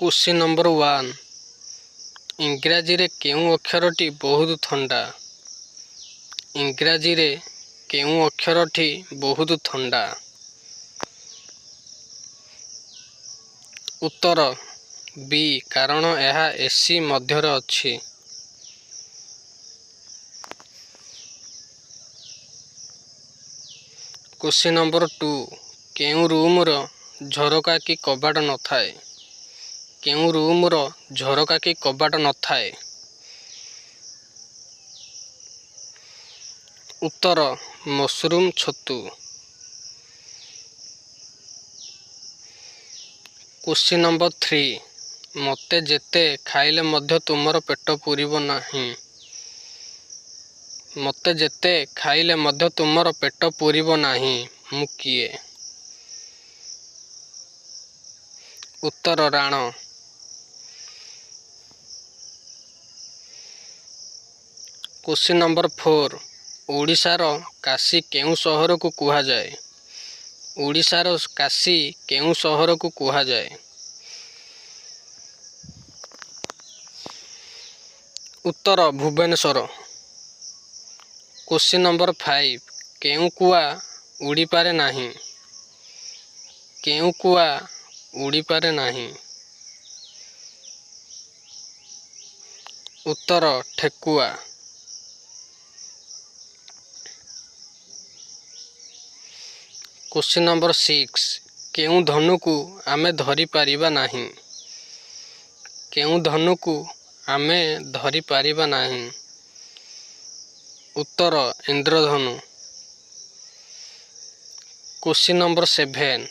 Question number 1 इंग्राजी रे केउं अक्षरटी बहुत ठंडा। इंग्राजी रे केउं अक्षरटी बहुत ठंडा। उत्तर बी कारण यह एसी मध्यर अछि। क्वेश्चन नंबर 2 केउं रूम रो झरका की कबाट न थाए। केउं रूम रो झरका की कबाट न थाए। उत्तर मशरूम छतु। क्वेश्चन नंबर 3 मते जेते खाइले मध्य तुमर पेट पूरिबो नाही। मते जेते खाइले मध्य तुमर पेट पूरिबो नाही मु किए। उत्तर राण। क्वेश्चन नंबर 4 ओडिशार काशी केउं शहर को कुहा जाए। ओडिशार काशी केउं शहर को कुहा जाए। उत्तर भुवनेश्वर। क्वेश्चन नंबर 5 केउं कुआ उड़ी पारे नाही। केउं कुआ उड़ी पारे नाही। उत्तर ठेकुआ। क्वेश्चन नंबर 6 केउं धनु को आमे धरि पारिबा नाही। केउं धनु को आमे धरि पारिबा नाही। उत्तर इंद्रधनु। क्वेश्चन नंबर 7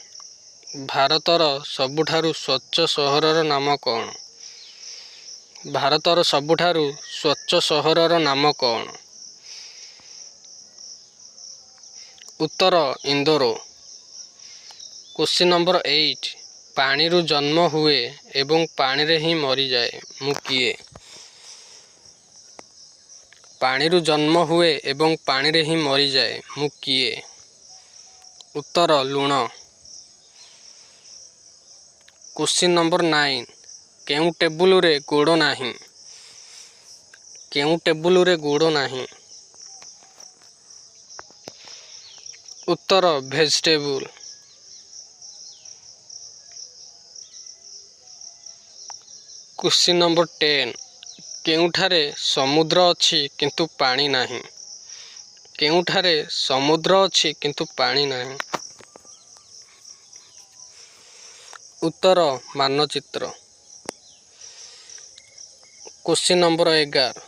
भारतर सबुठारु स्वच्छ सहरर नाम कौन। भारतर सबुठारु स्वच्छ सहरर नाम कौन। उत्तर इंदोर। क्वेश्चन नंबर 8 पानी रु जन्म हुए एवं पानी रे ही मरी जाए मु किए। पानी रु जन्म हुए एवं पानी रे ही मरी जाए मु किए। उत्तर लुण। क्वेश्चन नंबर 9 केउं टेबुल रे गोड़ नाही। केउं टेबुल रे गोड़ नाही। उत्तर वेजिटेबल। क्वेश्चन नंबर 10 केउंठारे समुद्र अछि किंतु पानी नाही। केउंठारे समुद्र अछि किंतु पानी नाही। उत्तर मानचित्र। क्वेश्चन नंबर 11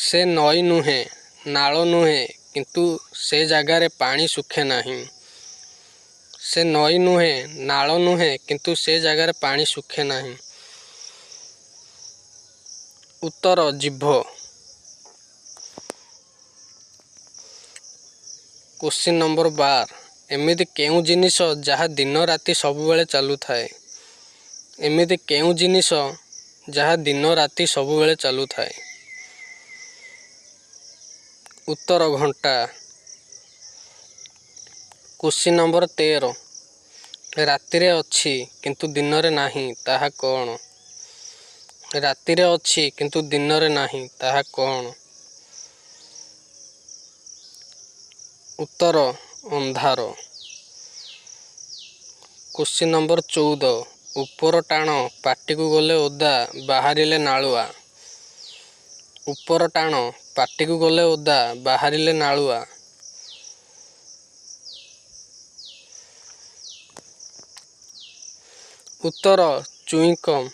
से नई नुहे नाल नुहे किंतु से जगार पानी सुखे नाही। से नई नुहे नाल नुहे किंतु से जगार पानी सुखे नाही। उत्तर जिभ। क्वेश्चन नंबर 12 एमिति केउं जिनिस जहा दिन राति सब बेले चालू थाए। एमिति केउं जिनिस जहा दिन राति सब बेले चालू थाए। उत्तर घंटा। क्वेश्चन नंबर 13 रातिरे अछि किंतु दिन रे नाही ताहा कौन। रातिरे अछि किंतु दिन रे नाही ताहा कौन। उत्तर अंधार। क्वेश्चन नंबर 14 ऊपर टाण पाटी को गले ओदा बाहरिले नालुआ। ऊपर टाण पाटी को गले ओदा बाहरिले नालुआ। उत्तर चुईकम।